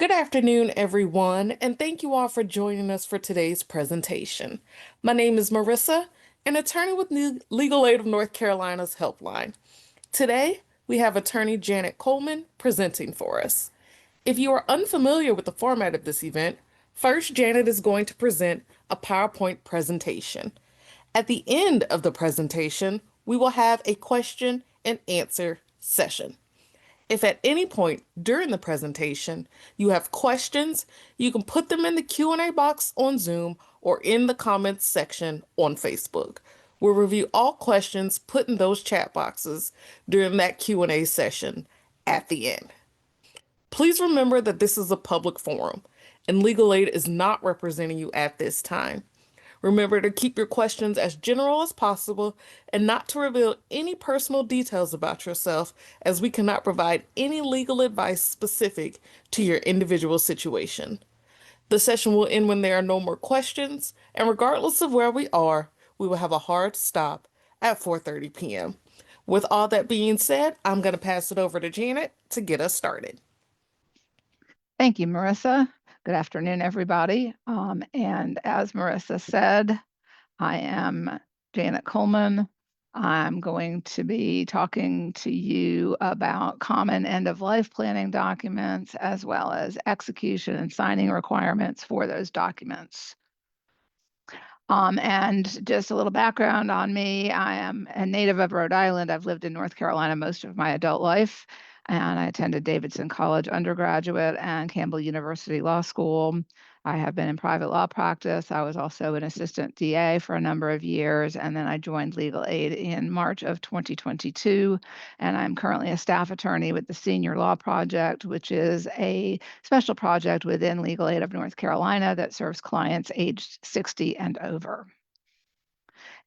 Good afternoon, everyone, and thank you all for joining us for today's presentation. My name is Marissa, an attorney with Legal Aid of North Carolina's Helpline. Today, we have attorney Janet Coleman presenting for us. If you are unfamiliar with the format of this event, first Janet is going to present a PowerPoint presentation. At the end of the presentation, we will have a question and answer session. If at any point during the presentation you have questions, you can put them in the Q&A box on Zoom or in the comments section on Facebook. We'll review all questions put in those chat boxes during that Q&A session at the end. Please remember that this is a public forum and Legal Aid is not representing you at this time. Remember to keep your questions as general as possible and not to reveal any personal details about yourself, as we cannot provide any legal advice specific to your individual situation. The session will end when there are no more questions, and regardless of where we are, we will have a hard stop at 4:30 p.m. With all that being said, I'm going to pass it over to Janet to get us started. Thank you, Marissa. Good afternoon, everybody. And as Marissa said, I am Janet Coleman. I'm going to be talking to you about common end-of-life planning documents, as well as execution and signing requirements for those documents. And just a little background on me, I am a native of Rhode Island. I've lived in North Carolina most of my adult life, and I attended Davidson College undergraduate and Campbell University Law School. I have been in private law practice. I was also an assistant DA for a number of years, and then I joined Legal Aid in March of 2022, and I'm currently a staff attorney with the Senior Law Project, which is a special project within Legal Aid of North Carolina that serves clients aged 60 and over.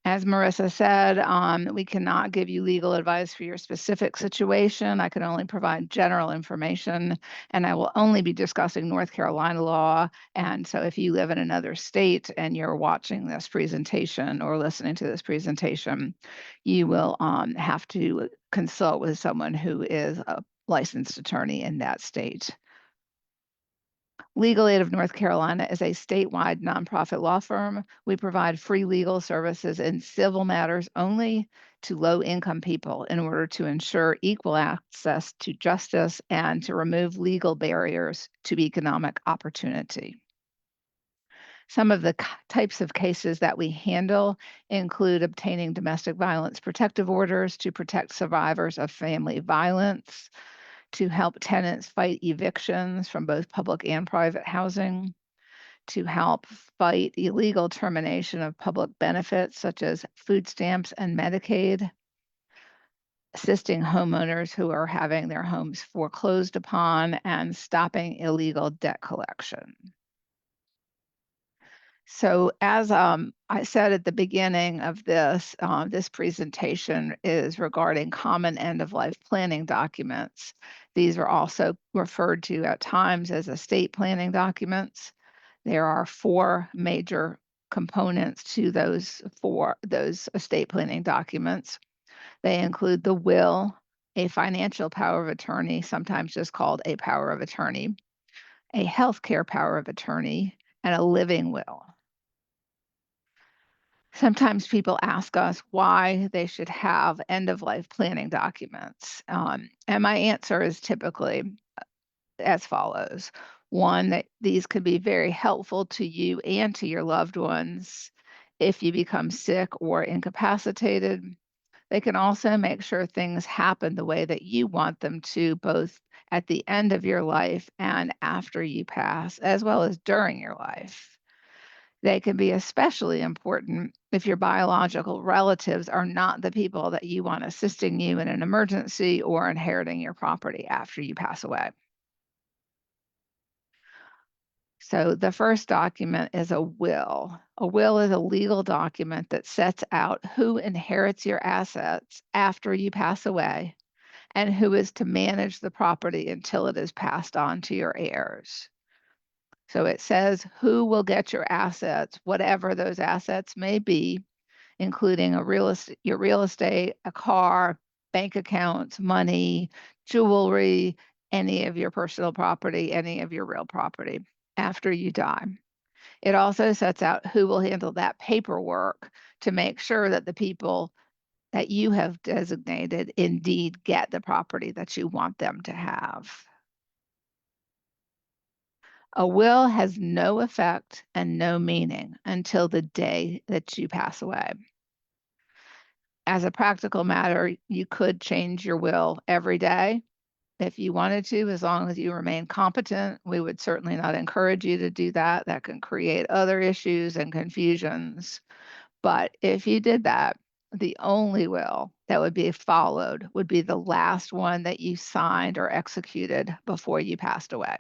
As Marissa said, we cannot give you legal advice for your specific situation. I can only provide general information, and I will only be discussing North Carolina law. And so if you live in another state and you're watching this presentation or listening to this presentation, you will have to consult with someone who is a licensed attorney in that state. Legal Aid of North Carolina is a statewide nonprofit law firm. We provide free legal services in civil matters only to low-income people in order to ensure equal access to justice and to remove legal barriers to economic opportunity. Some of the types of cases that we handle include obtaining domestic violence protective orders to protect survivors of family violence, to help tenants fight evictions from both public and private housing, to help fight illegal termination of public benefits such as food stamps and Medicaid, assisting homeowners who are having their homes foreclosed upon, and stopping illegal debt collection. So as I said at the beginning of this, this presentation is regarding common end-of-life planning documents. These are also referred to at times as estate planning documents. There are four major components to those estate planning documents. They include the will, a financial power of attorney, sometimes just called a power of attorney, a healthcare power of attorney, and a living will. Sometimes people ask us why they should have end-of-life planning documents. And my answer is typically as follows. One, that these could be very helpful to you and to your loved ones if you become sick or incapacitated. They can also make sure things happen the way that you want them to, both at the end of your life and after you pass, as well as during your life. They can be especially important if your biological relatives are not the people that you want assisting you in an emergency or inheriting your property after you pass away. So the first document is a will. A will is a legal document that sets out who inherits your assets after you pass away and who is to manage the property until it is passed on to your heirs. So it says who will get your assets, whatever those assets may be, including your real estate, a car, bank accounts, money, jewelry, any of your personal property, any of your real property after you die. It also sets out who will handle that paperwork to make sure that the people that you have designated indeed get the property that you want them to have. A will has no effect and no meaning until the day that you pass away. As a practical matter, you could change your will every day if you wanted to, as long as you remain competent. We would certainly not encourage you to do that. That can create other issues and confusions. But if you did that, the only will that would be followed would be the last one that you signed or executed before you passed away.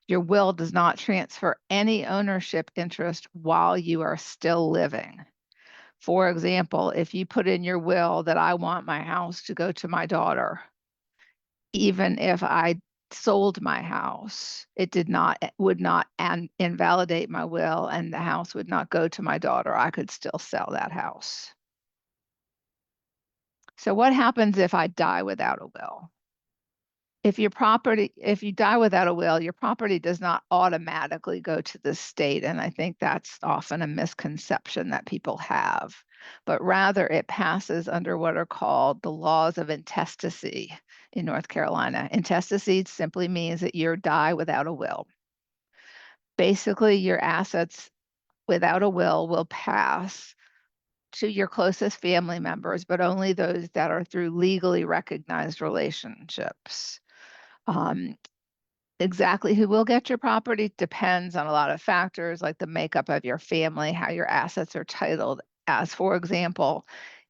Your will does not transfer any ownership interest while you are still living. For example, if you put in your will that I want my house to go to my daughter, even if I sold my house, would not invalidate my will, and the house would not go to my daughter. I could still sell that house. So what happens if I die without a will? If you die without a will, your property does not automatically go to the state. And I think that's often a misconception that people have, but rather it passes under what are called the laws of intestacy in North Carolina. Intestacy simply means that you die without a will. Basically, your assets without a will pass to your closest family members, but only those that are through legally recognized relationships. Exactly who will get your property depends on a lot of factors like the makeup of your family, how your assets are titled. As for example,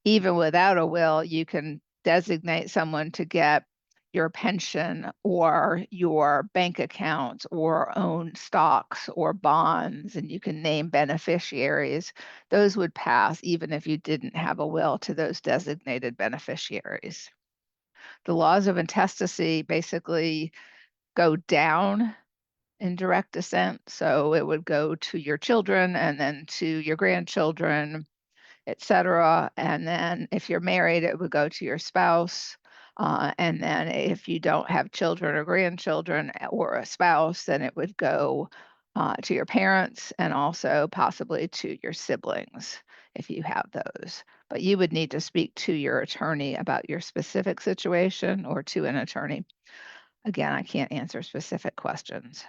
even without a will, you can designate someone to get your pension or your bank accounts or own stocks or bonds, and you can name beneficiaries. Those would pass even if you didn't have a will to those designated beneficiaries. The laws of intestacy basically go down in direct descent. So it would go to your children and then to your grandchildren, etc. And then if you're married, it would go to your spouse. And then if you don't have children or grandchildren or a spouse, then it would go to your parents and also possibly to your siblings if you have those. But you would need to speak to your attorney about your specific situation or to an attorney. Again, I can't answer specific questions.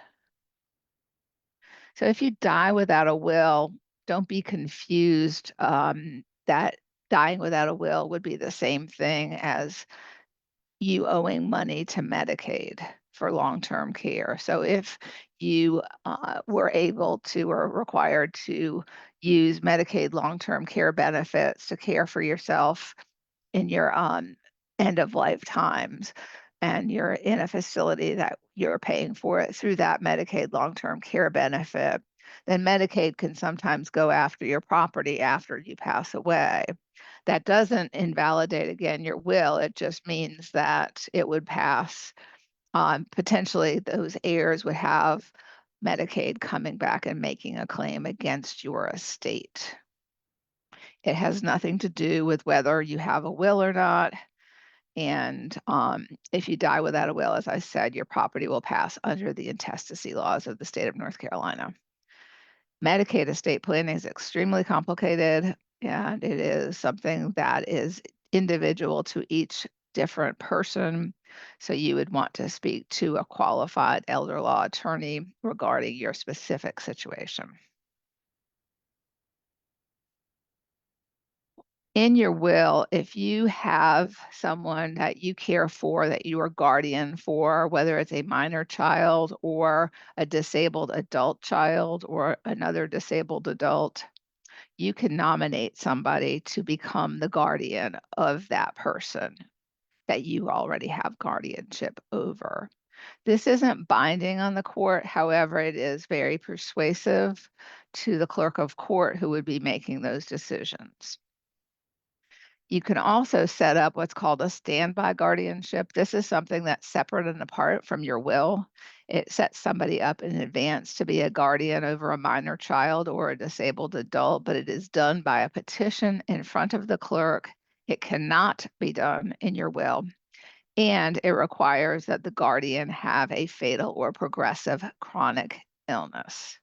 So if you die without a will, don't be confused that dying without a will would be the same thing as you owing money to Medicaid for long-term care. So if you were able to or required to use Medicaid long-term care benefits to care for yourself in your end of life times, and you're in a facility that you're paying for it through that Medicaid long-term care benefit, then Medicaid can sometimes go after your property after you pass away. That doesn't invalidate, again, your will. It just means that it would pass. Potentially, those heirs would have Medicaid coming back and making a claim against your estate. It has nothing to do with whether you have a will or not. And if you die without a will, as I said, your property will pass under the intestacy laws of the state of North Carolina. Medicaid estate planning is extremely complicated, and it is something that is individual to each different person. So you would want to speak to a qualified elder law attorney regarding your specific situation. In your will, if you have someone that you care for, that you are guardian for, whether it's a minor child or a disabled adult child or another disabled adult, you can nominate somebody to become the guardian of that person that you already have guardianship over. This isn't binding on the court. However, it is very persuasive to the clerk of court who would be making those decisions. You can also set up what's called a standby guardianship. This is something that's separate and apart from your will. It sets somebody up in advance to be a guardian over a minor child or a disabled adult, but it is done by a petition in front of the clerk. It cannot be done in your will. and it requires that the guardian have a fatal or progressive chronic illness.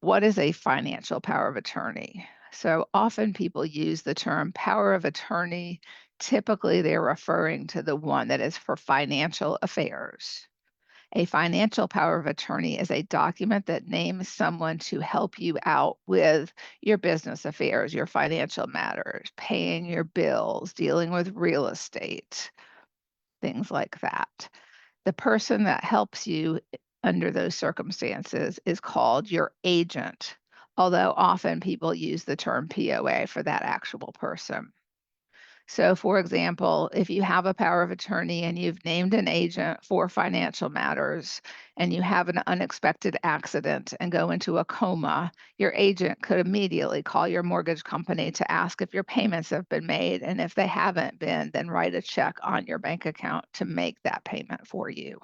What is a financial power of attorney? So often people use the term power of attorney. Typically, they're referring to the one that is for financial affairs. A financial power of attorney is a document that names someone to help you out with your business affairs, your financial matters, paying your bills, dealing with real estate, things like that. The person that helps you under those circumstances is called your agent, although often people use the term POA for that actual person. So, for example, if you have a power of attorney and you've named an agent for financial matters and you have an unexpected accident and go into a coma, your agent could immediately call your mortgage company to ask if your payments have been made. And if they haven't been, then write a check on your bank account to make that payment for you.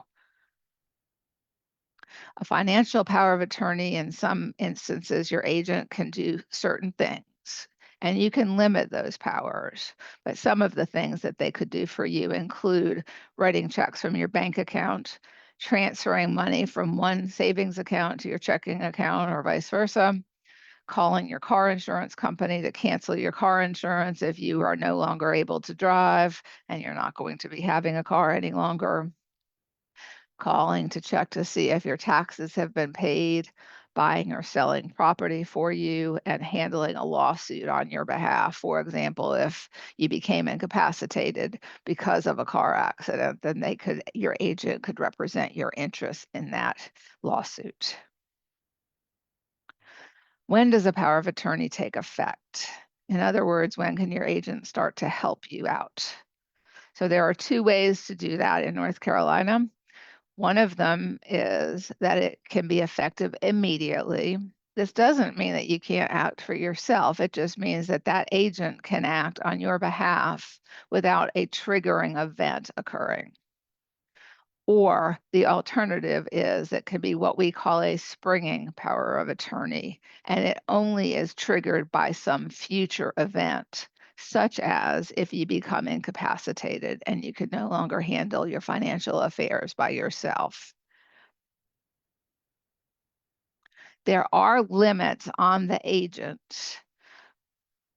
A financial power of attorney, in some instances, your agent can do certain things and you can limit those powers. But some of the things that they could do for you include writing checks from your bank account, transferring money from one savings account to your checking account, or vice versa, calling your car insurance company to cancel your car insurance if you are no longer able to drive and you're not going to be having a car any longer, calling to check to see if your taxes have been paid, buying or selling property for you, and handling a lawsuit on your behalf. For example, if you became incapacitated because of a car accident, then your agent could represent your interests in that lawsuit. When does a power of attorney take effect? In other words, when can your agent start to help you out? So there are two ways to do that in North Carolina. One of them is that it can be effective immediately. This doesn't mean that you can't act for yourself. It just means that that agent can act on your behalf without a triggering event occurring. Or the alternative is it could be what we call a springing power of attorney, and it only is triggered by some future event, such as if you become incapacitated and you could no longer handle your financial affairs by yourself. There are limits on the agent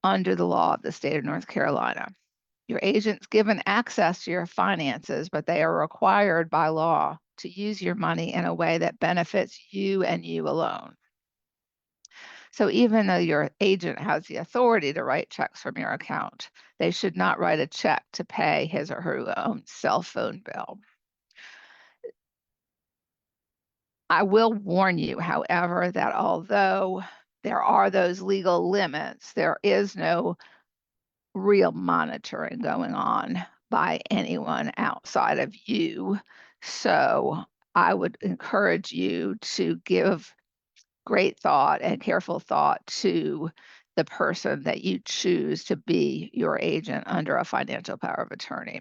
under the law of the state of North Carolina. Your agent's given access to your finances, but they are required by law to use your money in a way that benefits you and you alone. So even though your agent has the authority to write checks from your account, they should not write a check to pay his or her own cell phone bill. I will warn you, however, that although there are those legal limits, there is no real monitoring going on by anyone outside of you. So I would encourage you to give great thought and careful thought to the person that you choose to be your agent under a financial power of attorney.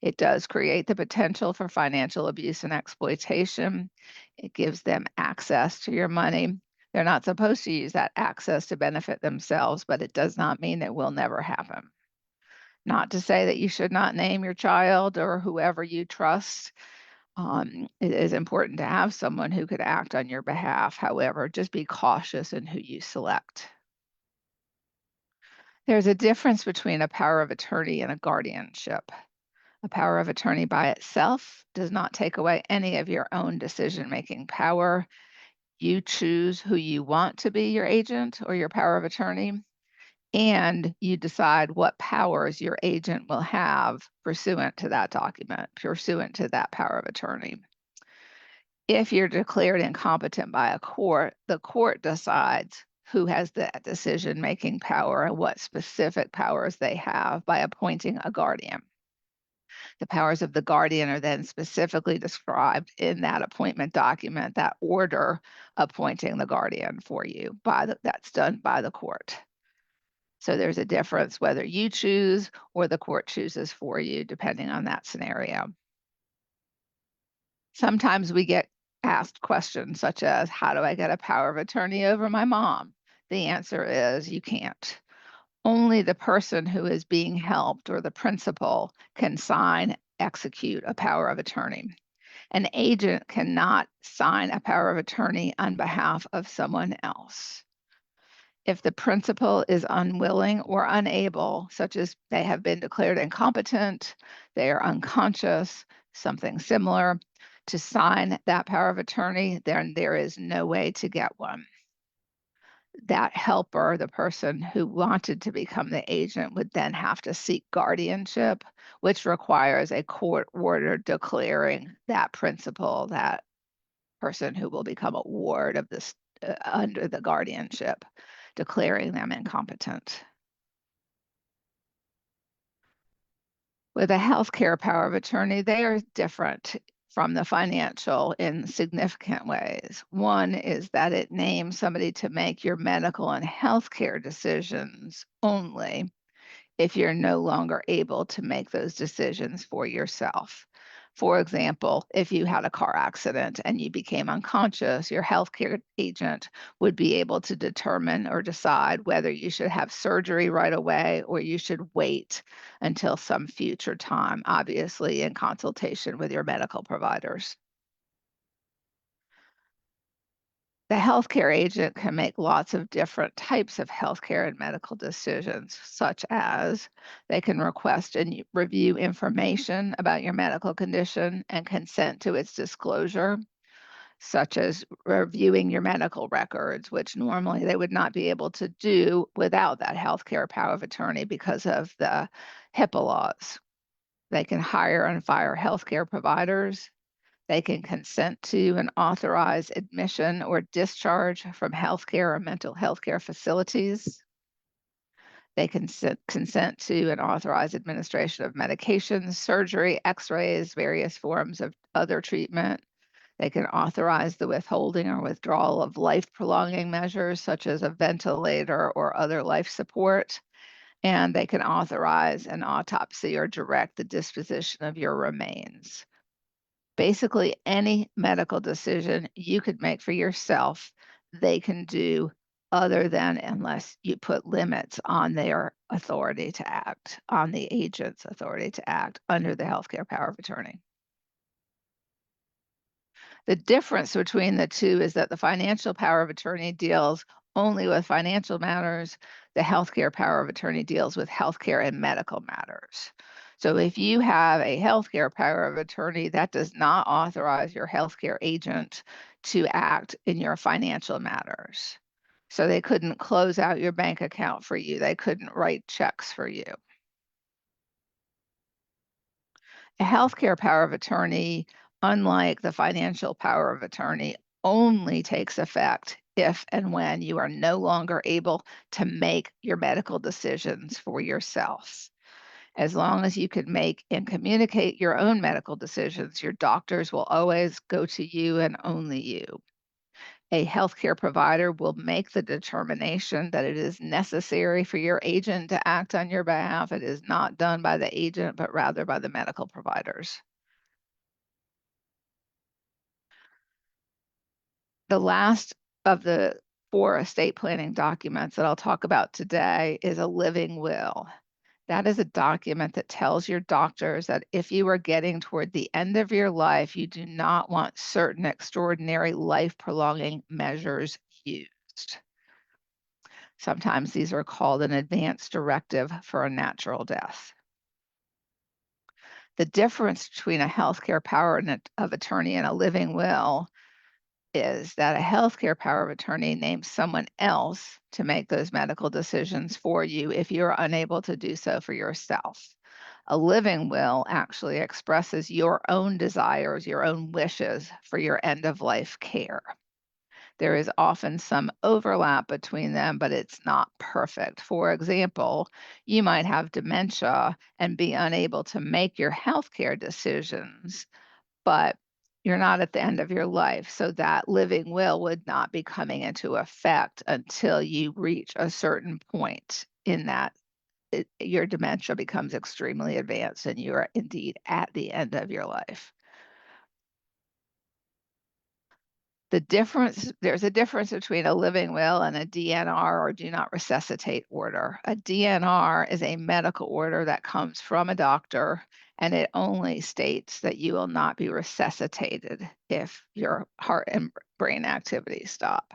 It does create the potential for financial abuse and exploitation. It gives them access to your money. They're not supposed to use that access to benefit themselves, but it does not mean it will never happen. Not to say that you should not name your child or whoever you trust. It is important to have someone who could act on your behalf. However, just be cautious in who you select. There's a difference between a power of attorney and a guardianship. A power of attorney by itself does not take away any of your own decision-making power. You choose who you want to be your agent or your power of attorney, and you decide what powers your agent will have pursuant to that document, pursuant to that power of attorney. If you're declared incompetent by a court, the court decides who has the decision-making power and what specific powers they have by appointing a guardian. The powers of the guardian are then specifically described in that appointment document, that order appointing the guardian for you that's done by the court. So there's a difference whether you choose or the court chooses for you, depending on that scenario. Sometimes we get asked questions such as, how do I get a power of attorney over my mom? The answer is you can't. Only the person who is being helped or the principal can sign, execute a power of attorney. An agent cannot sign a power of attorney on behalf of someone else. If the principal is unwilling or unable, such as they have been declared incompetent, they are unconscious, something similar, to sign that power of attorney, then there is no way to get one. That helper, the person who wanted to become the agent, would then have to seek guardianship, which requires a court order declaring that principal, that person who will become a ward of this under the guardianship, declaring them incompetent. With a healthcare power of attorney, they are different from the financial in significant ways. One is that it names somebody to make your medical and healthcare decisions only if you're no longer able to make those decisions for yourself. For example, if you had a car accident and you became unconscious, your healthcare agent would be able to determine or decide whether you should have surgery right away or you should wait until some future time, obviously in consultation with your medical providers. The healthcare agent can make lots of different types of healthcare and medical decisions, such as they can request and review information about your medical condition and consent to its disclosure, such as reviewing your medical records, which normally they would not be able to do without that healthcare power of attorney because of the HIPAA laws. They can hire and fire healthcare providers. They can consent to and authorize admission or discharge from healthcare or mental health care facilities. They can consent to and authorize administration of medications, surgery, x-rays, various forms of other treatment. They can authorize the withholding or withdrawal of life-prolonging measures such as a ventilator or other life support. And they can authorize an autopsy or direct the disposition of your remains. Basically, any medical decision you could make for yourself, they can do other than unless you put limits on their authority to act, on the agent's authority to act under the healthcare power of attorney. The difference between the two is that the financial power of attorney deals only with financial matters. The healthcare power of attorney deals with healthcare and medical matters. So if you have a healthcare power of attorney, that does not authorize your healthcare agent to act in your financial matters. So they couldn't close out your bank account for you. They couldn't write checks for you. A healthcare power of attorney, unlike the financial power of attorney, only takes effect if and when you are no longer able to make your medical decisions for yourself. As long as you can make and communicate your own medical decisions, your doctors will always go to you and only you. A healthcare provider will make the determination that it is necessary for your agent to act on your behalf. It is not done by the agent, but rather by the medical providers. The last of the 4 estate planning documents that I'll talk about today is a living will. That is a document that tells your doctors that if you are getting toward the end of your life, you do not want certain extraordinary life prolonging measures used. Sometimes these are called an advance directive for a natural death. The difference between a healthcare power of attorney and a living will is that a healthcare power of attorney names someone else to make those medical decisions for you if you're unable to do so for yourself. A living will actually expresses your own desires, your own wishes for your end of life care. There is often some overlap between them, but it's not perfect. For example, you might have dementia and be unable to make your healthcare decisions, but you're not at the end of your life. So that living will would not be coming into effect until you reach a certain point in that your dementia becomes extremely advanced and you are indeed at the end of your life. There's a difference between a living will and a DNR, or do not resuscitate order. A DNR is a medical order that comes from a doctor, and it only states that you will not be resuscitated if your heart and brain activities stop.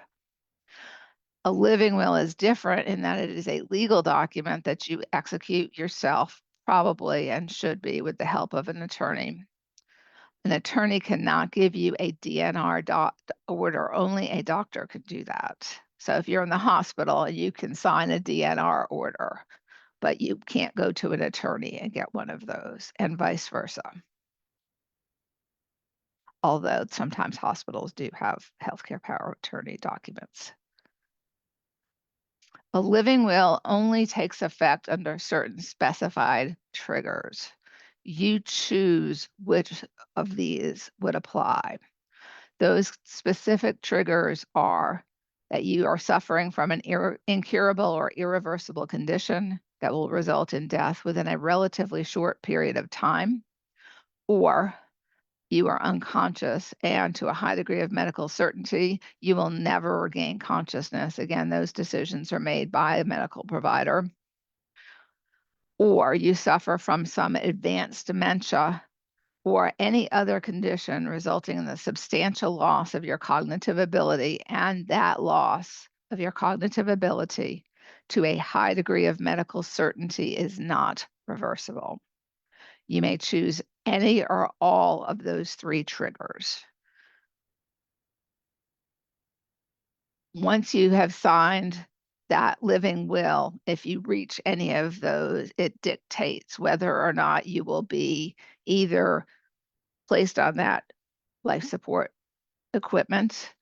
A living will is different in that it is a legal document that you execute yourself, probably, and should be with the help of an attorney. An attorney cannot give you a DNR order. Only a doctor can do that. So if you're in the hospital, you can sign a DNR order, but you can't go to an attorney and get one of those, and vice versa. Although sometimes hospitals do have healthcare power of attorney documents. A living will only takes effect under certain specified triggers. You choose which of these would apply. Those specific triggers are that you are suffering from an incurable or irreversible condition that will result in death within a relatively short period of time, or you are unconscious and to a high degree of medical certainty, you will never regain consciousness. Again, those decisions are made by a medical provider. Or you suffer from some advanced dementia or any other condition resulting in the substantial loss of your cognitive ability, and that loss of your cognitive ability to a high degree of medical certainty is not reversible. You may choose any or all of those three triggers. Once you have signed that living will, if you reach any of those, it dictates whether or not you will be either placed on that life support equipment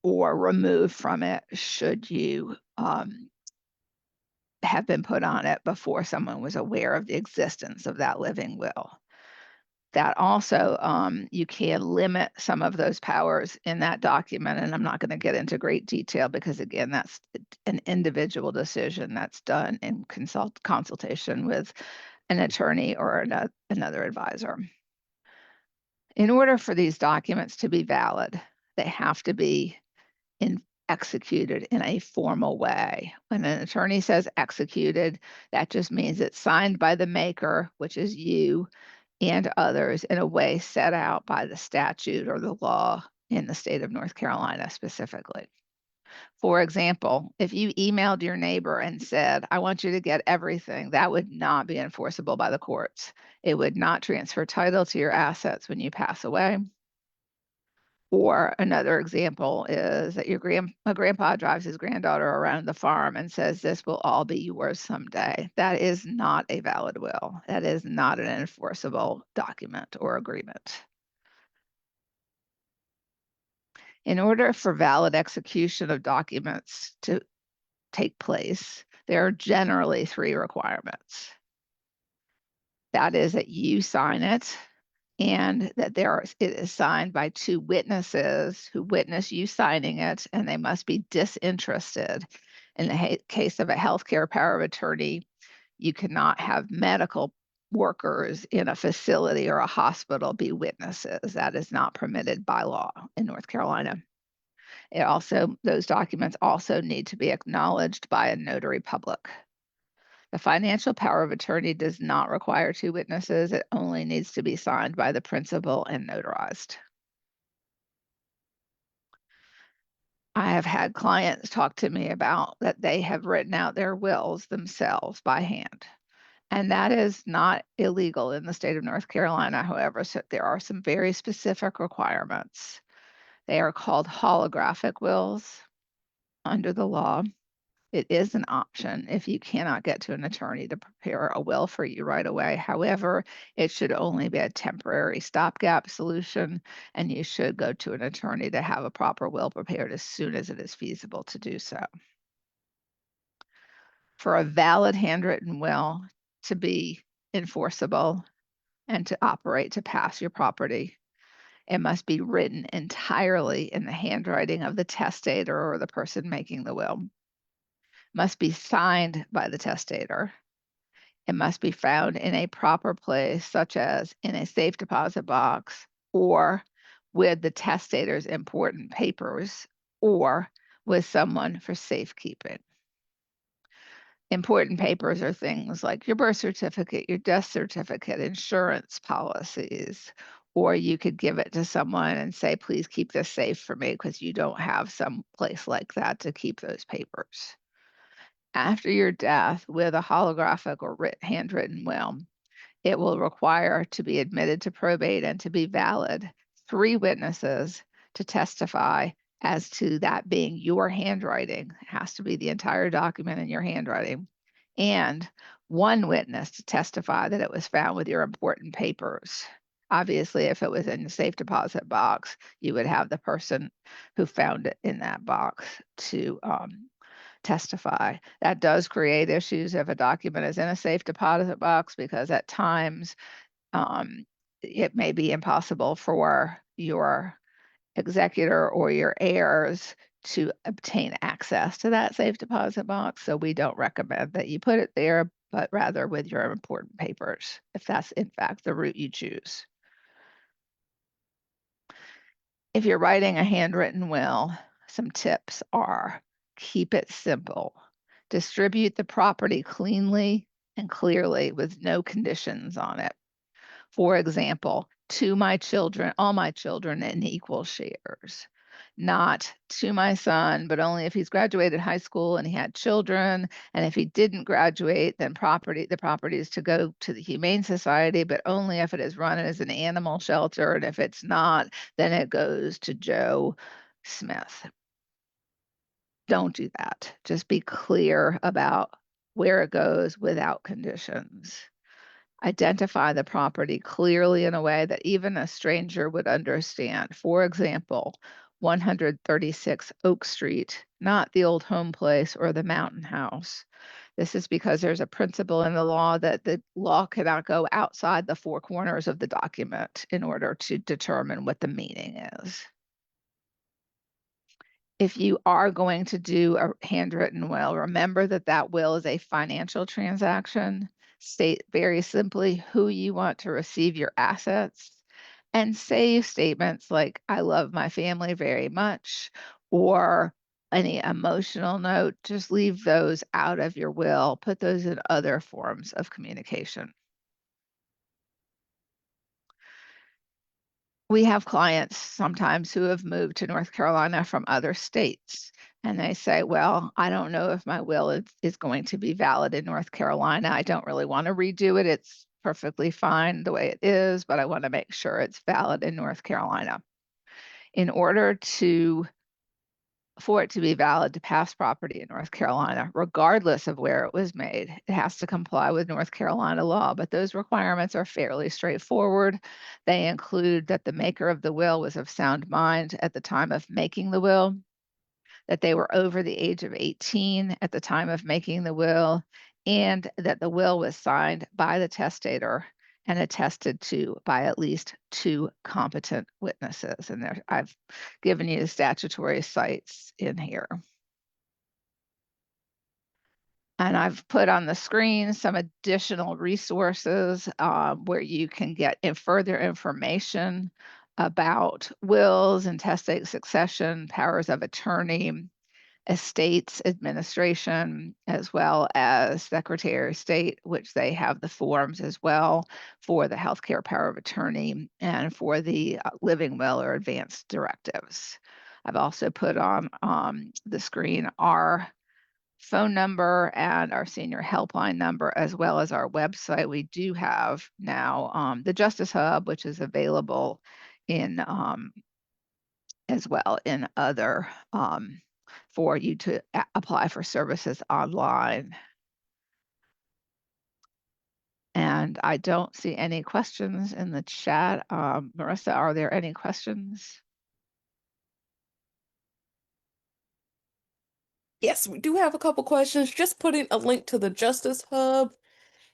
or removed from it should you have been put on it before someone was aware of the existence of that living will. That also, you can limit some of those powers in that document, and I'm not going to get into great detail because, again, that's an individual decision that's done in consultation with an attorney or another advisor. In order for these documents to be valid, they have to be executed in a formal way. When an attorney says executed, that just means it's signed by the maker, which is you, and others in a way set out by the statute or the law in the state of North Carolina specifically. For example, if you emailed your neighbor and said, I want you to get everything, that would not be enforceable by the courts. It would not transfer title to your assets when you pass away. Or another example is that your grandpa drives his granddaughter around the farm and says, this will all be yours someday. That is not a valid will. That is not an enforceable document or agreement. In order for valid execution of documents to take place, there are generally three requirements. That is that you sign it, and that it is signed by two witnesses who witness you signing it, and they must be disinterested. In the case of a healthcare power of attorney, you cannot have medical workers in a facility or a hospital be witnesses. That is not permitted by law in North Carolina. Those documents also need to be acknowledged by a notary public. The financial power of attorney does not require two witnesses. It only needs to be signed by the principal and notarized. I have had clients talk to me about that they have written out their wills themselves by hand. And that is not illegal in the state of North Carolina. However, so there are some very specific requirements. They are called holographic wills under the law. It is an option if you cannot get to an attorney to prepare a will for you right away. However, it should only be a temporary stopgap solution, and you should go to an attorney to have a proper will prepared as soon as it is feasible to do so. For a valid handwritten will to be enforceable and to operate to pass your property, it must be written entirely in the handwriting of the testator or the person making the will. Must be signed by the testator. It must be found in a proper place, such as in a safe deposit box or with the testator's important papers or with someone for safekeeping. Important papers are things like your birth certificate, your death certificate, insurance policies, or you could give it to someone and say, please keep this safe for me because you don't have some place like that to keep those papers. After your death, with a holographic or handwritten will, it will require to be admitted to probate and to be valid 3 witnesses to testify as to that being your handwriting. It has to be the entire document in your handwriting. And 1 witness to testify that it was found with your important papers. Obviously, if it was in the safe deposit box, you would have the person who found it in that box to testify. That does create issues if a document is in a safe deposit box, because at times it may be impossible for your executor or your heirs to obtain access to that safe deposit box. So we don't recommend that you put it there, but rather with your important papers, if that's in fact the route you choose. If you're writing a handwritten will, some tips are: keep it simple, distribute the property cleanly and clearly with no conditions on it. For example, to my children, all my children in equal shares, not to my son, but only if he's graduated high school and he had children. And if he didn't graduate, then the property is to go to the Humane Society, but only if it is run as an animal shelter. And if it's not, then it goes to Joe Smith. Don't do that. Just be clear about where it goes without conditions. Identify the property clearly in a way that even a stranger would understand. For example, 136 Oak Street, not the old home place or the mountain house. This is because there's a principle in the law that the law cannot go outside the 4 corners of the document in order to determine what the meaning is. If you are going to do a handwritten will, remember that that will is a financial transaction. State very simply who you want to receive your assets and save statements like, I love my family very much, or any emotional note. Just leave those out of your will. Put those in other forms of communication. We have clients sometimes who have moved to North Carolina from other states, and they say, well, I don't know if my will is going to be valid in North Carolina. I don't really want to redo it. It's perfectly fine the way it is, but I want to make sure it's valid in North Carolina. In order for it to be valid to pass property in North Carolina, regardless of where it was made, it has to comply with North Carolina law. But those requirements are fairly straightforward. They include that the maker of the will was of sound mind at the time of making the will, that they were over the age of 18 at the time of making the will, and that the will was signed by the testator and attested to by at least 2 competent witnesses. And there, I've given you the statutory sites in here. And I've put on the screen some additional resources where you can get further information about wills and testate succession, powers of attorney, estates administration, as well as Secretary of State, which they have the forms as well for the healthcare power of attorney and for the living will or advanced directives. I've also put on the screen our phone number and our senior helpline number, as well as our website. We do have now the Justice Hub, which is available in as well in other for you to apply for services online. And I don't see any questions in the chat. Marissa, are there any questions? Yes, we do have a couple questions. Just putting a link to the Justice Hub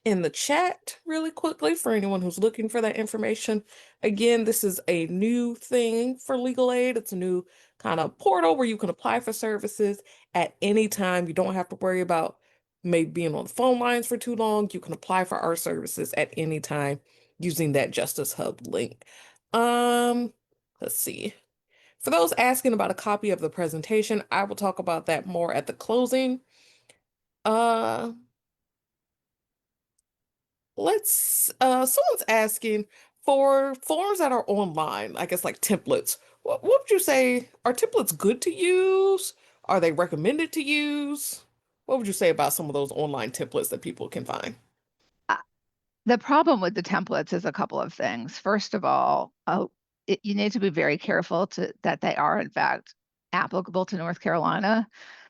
in the chat really quickly for anyone who's looking for that information. Again, this is a new thing for legal aid. It's a new kind of portal where you can apply for services at any time. You don't have to worry about maybe being on the phone lines for too long. You can apply for our services at any time using that Justice Hub link. Let's see. For those asking about a copy of the presentation, I will talk about that more at the closing. Uh, someone's asking for forms that are online, I guess like templates. What would you say? Are templates good to use? Are they recommended to use? What would you say about some of those online templates that people can find? Uh, The problem with the templates is a couple of things. First of all, you need to be very careful that they are in fact applicable to North Carolina,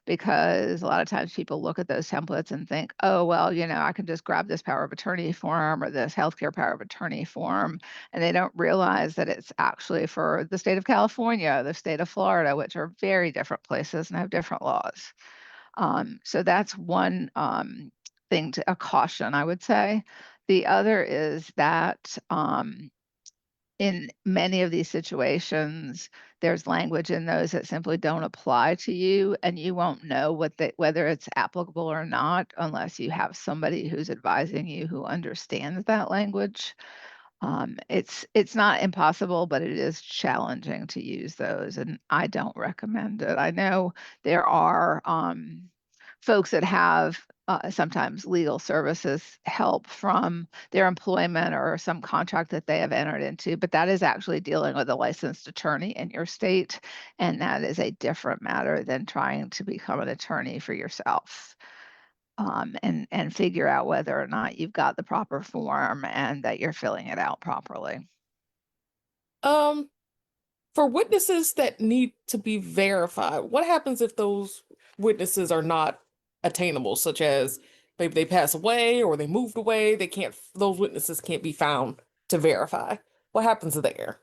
because a lot of times people look at those templates and think, oh, well, I can just grab this power of attorney form or this healthcare power of attorney form. And they don't realize that it's actually for the state of California, the state of Florida, which are very different places and have different laws. So that's one thing, a caution, I would say. The other is that in many of these situations, there's language in those that simply don't apply to you, and you won't know whether it's applicable or not unless you have somebody who's advising you who understands that language. It's not impossible, but it is challenging to use those, and I don't recommend it. I know there are folks that have sometimes legal services help from their employment or some contract that they have entered into, but that is actually dealing with a licensed attorney in your state, and that is a different matter than trying to become an attorney for yourself. And figure out whether or not you've got the proper form and that you're filling it out properly. Um, for witnesses that need to be verified, what happens if those witnesses are not attainable, such as maybe they pass away or they moved away, those witnesses can't be found to verify. What happens there?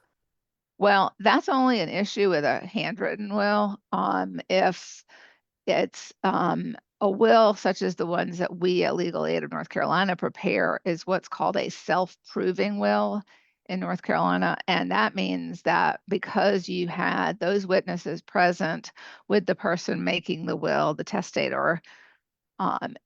Well, that's only an issue with a handwritten will. If it's a will such as the ones that we at Legal Aid of North Carolina prepare is what's called a self-proving will in North Carolina. And that means that because you had those witnesses present with the person making the will, the testator,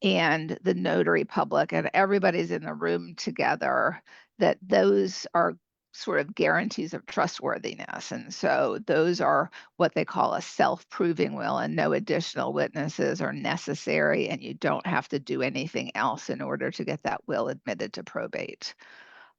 and the notary public, and everybody's in the room together, that those are sort of guarantees of trustworthiness. And so those are what they call a self-proving will, and no additional witnesses are necessary, and you don't have to do anything else in order to get that will admitted to probate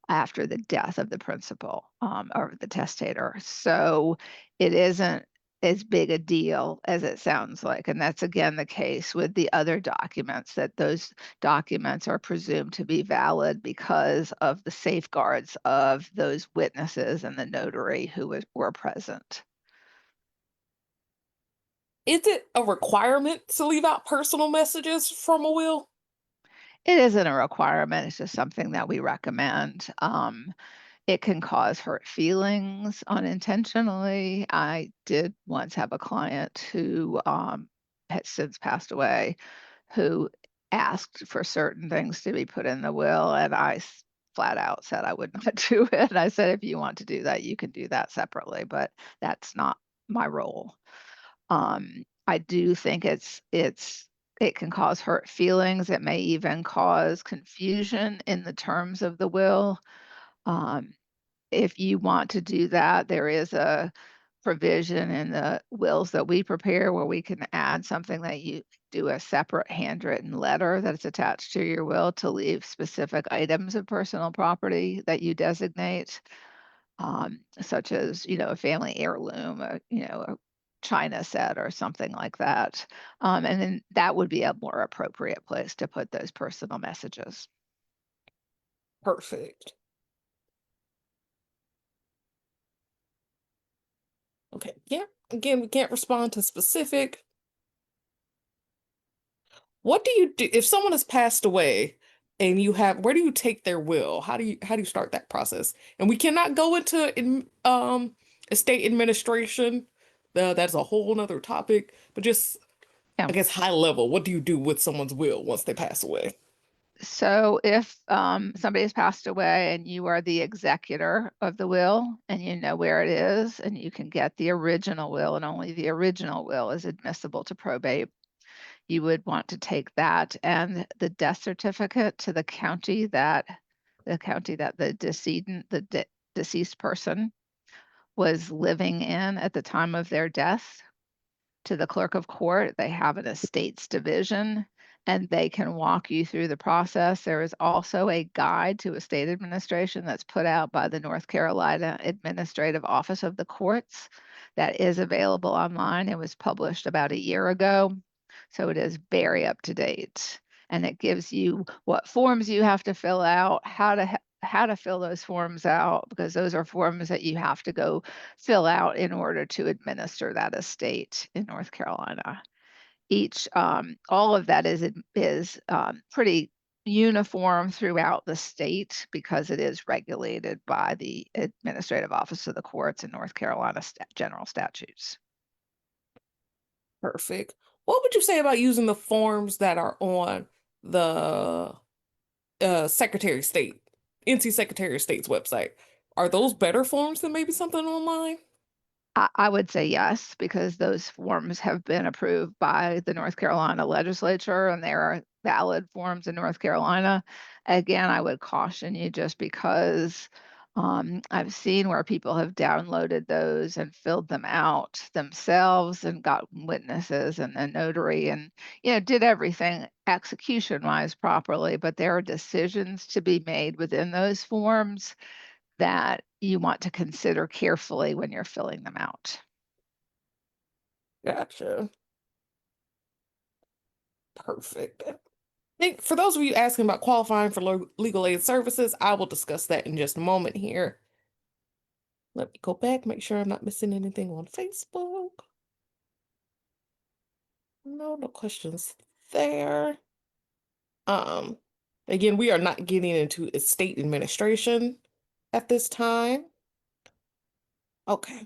after the death of the principal or the testator. So it isn't as big a deal as it sounds like. And that's again the case with the other documents, that those documents are presumed to be valid because of the safeguards of those witnesses and the notary who were present. Is it a requirement to leave out personal messages from a will? It isn't a requirement, it's just something that we recommend. It can cause hurt feelings unintentionally. I did once have a client who has since passed away, who asked for certain things to be put in the will, and flat out said I would not do it. I said, if you want to do that, you can do that separately, but that's not my role. I do think it can cause hurt feelings. It may even cause confusion in the terms of the will. Um, if you want to do that, there is a provision in the wills that we prepare where we can add something that you do a separate handwritten letter that's attached to your will to leave specific items of personal property that you designate, such as, a family heirloom, a china set or something like that. And then that would be a more appropriate place to put those personal messages. Perfect. Okay. Yeah. Again, we can't respond to specific. What do you do if someone has passed away and where do you take their will? How do you start that process? And we cannot go into estate administration. That's a whole nother topic, but just Yeah. I guess high level, what do you do with someone's will once they pass away? So if somebody has passed away and you are the executor of the will and you know where it is and you can get the original will and only the original will is admissible to probate, you would want to take that and the death certificate to the county that the deceased person was living in at the time of their death to the clerk of court. They have an estates division and they can walk you through the process. There is also a guide to estate administration that's put out by the North Carolina Administrative Office of the Courts that is available online. It was published about a year ago, so it is very up to date. And it gives you what forms you have to fill out, how to fill those forms out, because those are forms that you have to go fill out in order to administer that estate in North Carolina. All of that is pretty uniform throughout the state because it is regulated by the Administrative Office of the Courts and North Carolina general statutes. Perfect. What would you say about using the forms that are on the Secretary of State, NC Secretary of State's website? Are those better forms than maybe something online? I would say yes, because those forms have been approved by the North Carolina legislature and they are valid forms in North Carolina. Again, I would caution you just because I've seen where people have downloaded those and filled them out themselves and got witnesses and a notary and, did everything execution wise properly, but there are decisions to be made within those forms that you want to consider carefully when you're filling them out. Gotcha. Perfect. For those of you asking about qualifying for legal aid services, I will discuss that in just a moment here. Let me go back, make sure I'm not missing anything on Facebook. No questions there. Um, Again, we are not getting into estate administration at this time. Okay.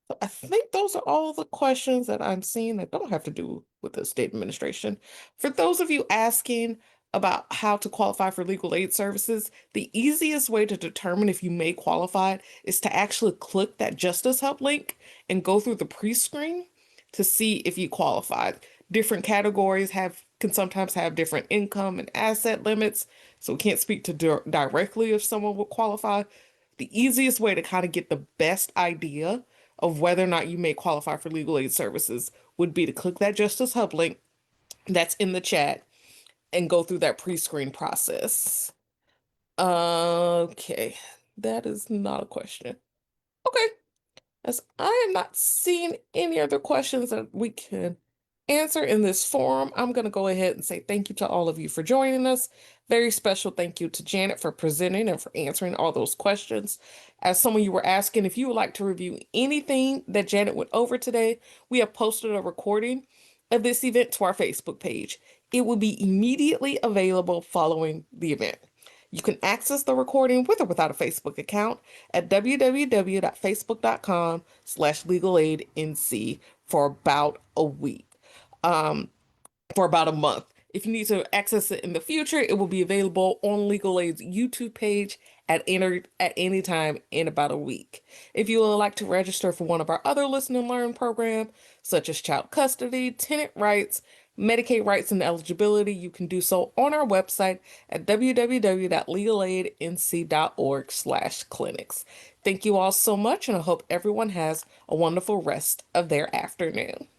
So I think those are all the questions that I'm seeing that don't have to do with the state administration. For those of you asking about how to qualify for legal aid services, the easiest way to determine if you may qualify is to actually click that Justice Help link and go through the pre-screen to see if you qualified. Different categories can sometimes have different income and asset limits, so we can't speak to directly if someone will qualify. The easiest way to kind of get the best idea of whether or not you may qualify for legal aid services would be to click that Justice Hub link that's in the chat and go through that pre-screen process. Okay, that is not a question. Okay, as I am not seeing any other questions that we can answer in this forum, I'm going to go ahead and say thank you to all of you for joining us. Very special thank you to Janet for presenting and for answering all those questions. As some of you were asking, if you would like to review anything that Janet went over today, we have posted a recording of this event to our Facebook page. It will be immediately available following the event. You can access the recording with or without a Facebook account at www.facebook.com/legalaidnc for about a week, for about a month. If you need to access it in the future, it will be available on Legal Aid's YouTube page at any time in about a week. If you would like to register for one of our other Listen and Learn programs, such as child custody, tenant rights, Medicaid rights and eligibility, you can do so on our website at www.legalaidnc.org/clinics. Thank you all so much, and I hope everyone has a wonderful rest of their afternoon.